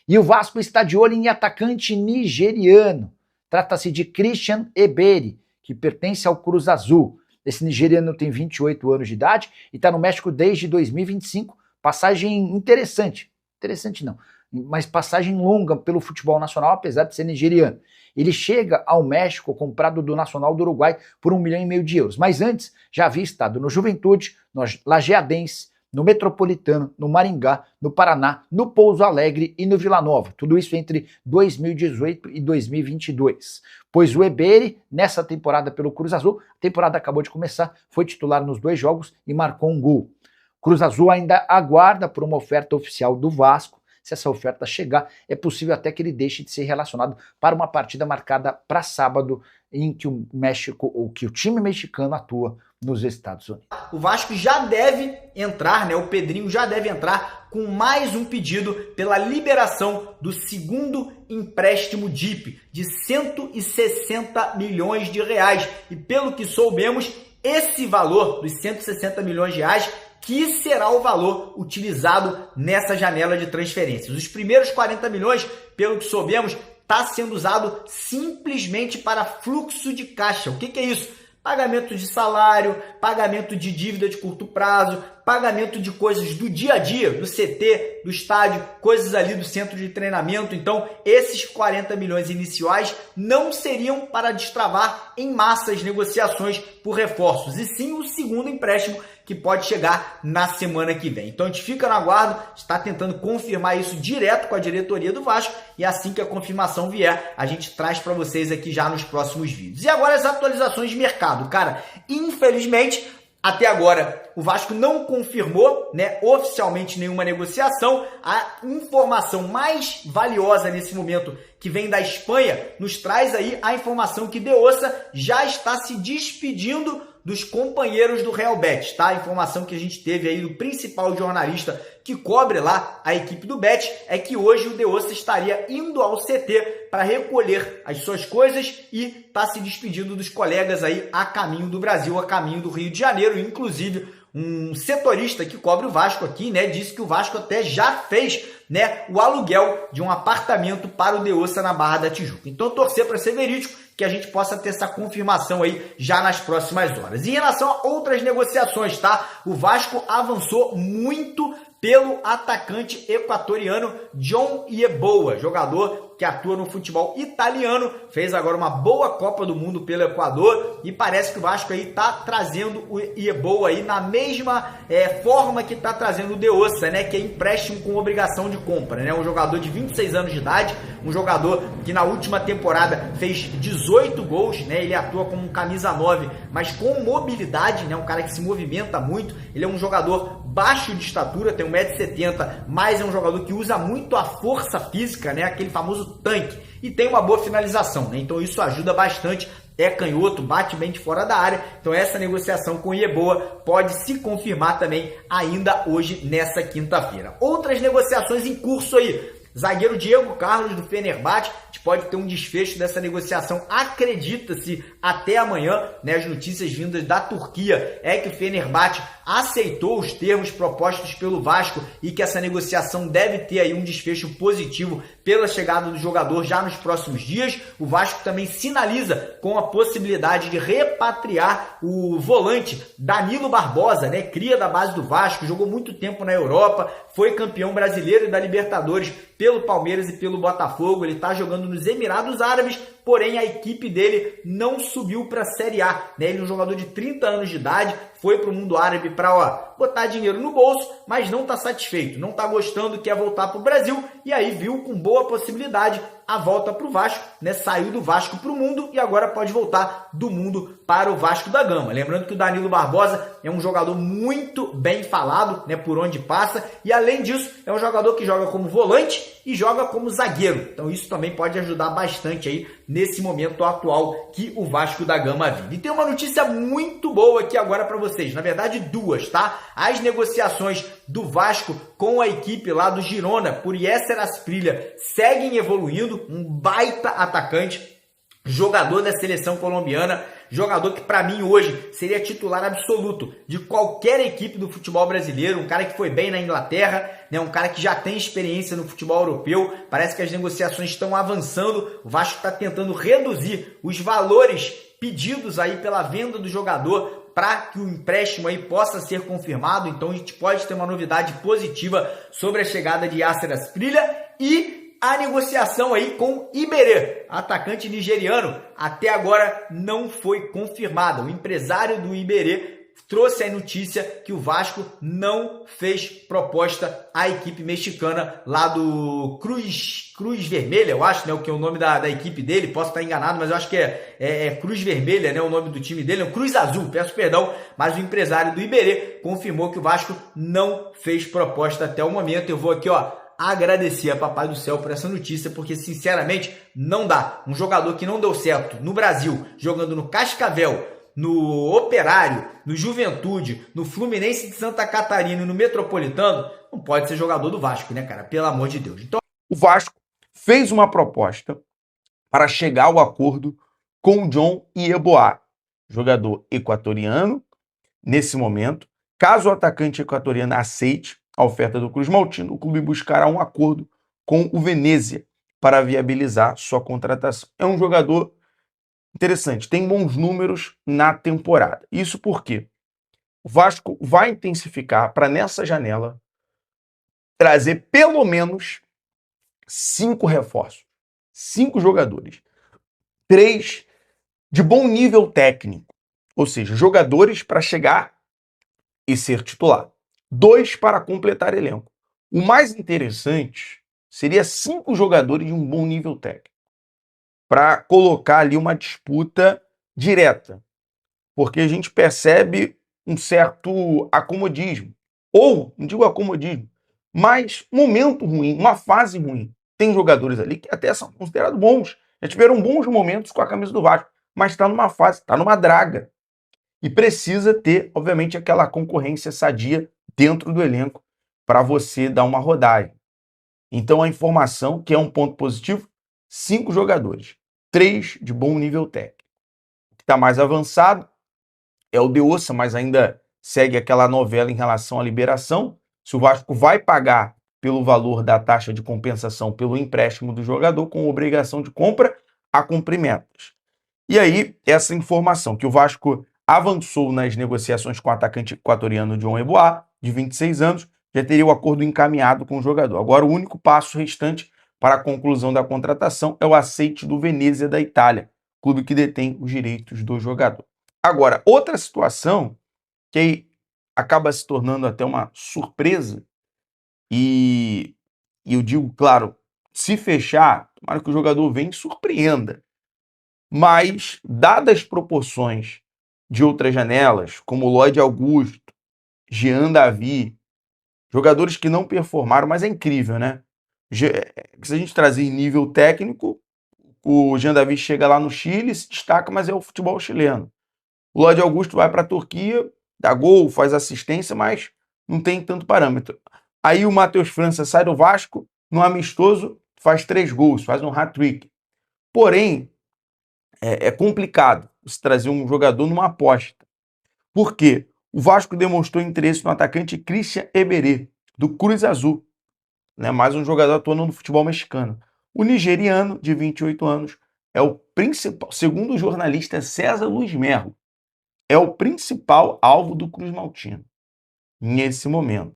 E o Vasco está de olho em atacante nigeriano. Trata-se de Christian Eberi, que pertence ao Cruz Azul. Esse nigeriano tem 28 anos de idade e está no México desde 2025. Passagem interessante. Interessante não, mas passagem longa pelo futebol nacional, apesar de ser nigeriano. Ele chega ao México comprado do Nacional do Uruguai por 1,5 milhão de euros. Mas antes já havia estado no Juventude, no Lajeadense, no Metropolitano, no Maringá, no Paraná, no Pouso Alegre e no Vila Nova. Tudo isso entre 2018 e 2022. Pois o Eberi, nessa temporada pelo Cruz Azul, a temporada acabou de começar, foi titular nos 2 jogos e marcou um gol. Cruz Azul ainda aguarda por uma oferta oficial do Vasco. Se essa oferta chegar, é possível até que ele deixe de ser relacionado para uma partida marcada para sábado, em que o México, ou que o time mexicano atua nos Estados Unidos. O Vasco já deve entrar, o Pedrinho já deve entrar com mais um pedido pela liberação do segundo empréstimo DIP de 160 milhões de reais. E pelo que soubemos, esse valor dos 160 milhões de reais que será o valor utilizado nessa janela de transferências. Os primeiros 40 milhões, pelo que soubemos, está sendo usado simplesmente para fluxo de caixa. O que é isso? Pagamento de salário, pagamento de dívida de curto prazo, pagamento de coisas do dia a dia, do CT, do estádio, coisas ali do centro de treinamento. Então, esses 40 milhões iniciais não seriam para destravar em massa as negociações por reforços, e sim o segundo empréstimo que pode chegar na semana que vem. Então a gente fica no aguardo, está tentando confirmar isso direto com a diretoria do Vasco, e assim que a confirmação vier, a gente traz para vocês aqui já nos próximos vídeos. E agora as atualizações de mercado. Cara, infelizmente, até agora, o Vasco não confirmou, oficialmente nenhuma negociação. A informação mais valiosa nesse momento, que vem da Espanha, nos traz aí a informação que De Ossa já está se despedindo dos companheiros do Real Betis, tá? A informação que a gente teve aí do principal jornalista que cobre lá a equipe do Betis é que hoje o De Ossa estaria indo ao CT para recolher as suas coisas e tá se despedindo dos colegas aí a caminho do Brasil, a caminho do Rio de Janeiro. Inclusive, um setorista que cobre o Vasco aqui, disse que o Vasco até já fez, o aluguel de um apartamento para o De Ossa na Barra da Tijuca. Então, torcer para ser verídico, que a gente possa ter essa confirmação aí já nas próximas horas. Em relação a outras negociações, tá? O Vasco avançou muito pelo atacante equatoriano John Yeboah, jogador que atua no futebol italiano, fez agora uma boa Copa do Mundo pelo Equador, e parece que o Vasco aí tá trazendo o Yeboah aí na mesma forma que tá trazendo o De Ossa, que é empréstimo com obrigação de compra, um jogador de 26 anos de idade, um jogador que na última temporada fez 18 gols, ele atua como um camisa 9, mas com mobilidade, um cara que se movimenta muito. Ele é um jogador baixo de estatura, tem 1,70 m, mas é um jogador que usa muito a força física, aquele famoso tanque, e tem uma boa finalização, então isso ajuda bastante. É canhoto, bate bem de fora da área, então essa negociação com o Yeboah pode se confirmar também ainda hoje, nessa quinta-feira. Outras negociações em curso aí: zagueiro Diego Carlos do Fenerbahçe, a gente pode ter um desfecho dessa negociação, acredita-se, até amanhã, As notícias vindas da Turquia é que o Fenerbahçe aceitou os termos propostos pelo Vasco e que essa negociação deve ter aí um desfecho positivo pela chegada do jogador já nos próximos dias. O Vasco também sinaliza com a possibilidade de repatriar o volante Danilo Barbosa, cria da base do Vasco, jogou muito tempo na Europa, foi campeão brasileiro e da Libertadores pelo Palmeiras e pelo Botafogo. Ele está jogando nos Emirados Árabes, porém a equipe dele não subiu para a Série A. Ele é um jogador de 30 anos de idade, foi para o mundo árabe para botar dinheiro no bolso, mas não está satisfeito, não está gostando, quer voltar para o Brasil, e aí viu com boa possibilidade a volta para o Vasco, saiu do Vasco para o mundo e agora pode voltar do mundo para o Vasco da Gama. Lembrando que o Danilo Barbosa é um jogador muito bem falado, por onde passa, e além disso é um jogador que joga como volante e joga como zagueiro. Então isso também pode ajudar bastante aí nesse momento atual que o Vasco da Gama vive. E tem uma notícia muito boa aqui agora para vocês, na verdade duas, tá? As negociações do Vasco com a equipe lá do Girona por Yesser Asprilla seguem evoluindo, um baita atacante. jogador da seleção colombiana, jogador que para mim hoje seria titular absoluto de qualquer equipe do futebol brasileiro, um cara que foi bem na Inglaterra, né, um cara que já tem experiência no futebol europeu. Parece que as negociações estão avançando, o Vasco está tentando reduzir os valores pedidos aí pela venda do jogador para que o empréstimo aí possa ser confirmado. Então a gente pode ter uma novidade positiva sobre a chegada de Yasser Asprilla e a negociação aí com Iberê, atacante nigeriano, até agora não foi confirmada. O empresário do Iberê trouxe a notícia que o Vasco não fez proposta à equipe mexicana lá do Cruz Vermelha, eu acho, né, o que é o nome da equipe dele. Posso estar enganado, mas eu acho que é Cruz Vermelha, né, o nome do time dele, é Cruz Azul, peço perdão, mas o empresário do Iberê confirmou que o Vasco não fez proposta até o momento. Eu vou aqui, agradecer a Papai do Céu por essa notícia, porque sinceramente não dá. Um jogador que não deu certo no Brasil, jogando no Cascavel, no Operário, no Juventude, no Fluminense de Santa Catarina e no Metropolitano, não pode ser jogador do Vasco, né, cara? Pelo amor de Deus. Então, o Vasco fez uma proposta para chegar ao acordo com o John Yeboah, jogador equatoriano, nesse momento. Caso o atacante equatoriano aceite a oferta do Cruz Maltino, o clube buscará um acordo com o Venezia para viabilizar sua contratação. É um jogador interessante, tem bons números na temporada. Isso porque o Vasco vai intensificar para, nessa janela, trazer pelo menos 5 reforços, 5 jogadores, 3 de bom nível técnico, ou seja, jogadores para chegar e ser titular, 2 para completar elenco. O mais interessante seria 5 jogadores de um bom nível técnico, para colocar ali uma disputa direta, porque a gente percebe um certo acomodismo, ou, não digo acomodismo, mas momento ruim, uma fase ruim. Tem jogadores ali que até são considerados bons, já tiveram bons momentos com a camisa do Vasco, mas está numa fase, está numa draga. E precisa ter, obviamente, aquela concorrência sadia dentro do elenco para você dar uma rodagem. Então a informação, que é um ponto positivo, 5 jogadores, 3 de bom nível técnico. O que está mais avançado é o De Ossa, mas ainda segue aquela novela em relação à liberação. Se o Vasco vai pagar pelo valor da taxa de compensação pelo empréstimo do jogador, com obrigação de compra a cumprimentos. E aí, essa informação que o Vasco avançou nas negociações com o atacante equatoriano John Yeboah, de 26 anos, já teria o acordo encaminhado com o jogador. Agora, o único passo restante para a conclusão da contratação é o aceite do Venezia da Itália, clube que detém os direitos do jogador. Agora, outra situação que aí acaba se tornando até uma surpresa, e eu digo, claro, se fechar, tomara que o jogador venha e surpreenda. Mas, dadas as proporções de outras janelas, como Lloyd Augusto, Jean Davi, jogadores que não performaram, mas é incrível, né? Se a gente trazer em nível técnico, o Jean Davi chega lá no Chile, se destaca, mas é o futebol chileno. O Lloyd Augusto vai para a Turquia, dá gol, faz assistência, mas não tem tanto parâmetro. Aí o Matheus França sai do Vasco, no amistoso, faz 3 gols, faz um hat-trick. Porém, é complicado se trazer um jogador numa aposta. Por quê? O Vasco demonstrou interesse no atacante Christian Eberê, do Cruz Azul, né? Mais um jogador atuando no futebol mexicano. O nigeriano, de 28 anos, é o principal, segundo o jornalista César Luiz Merlo, é o principal alvo do Cruz Maltino nesse momento.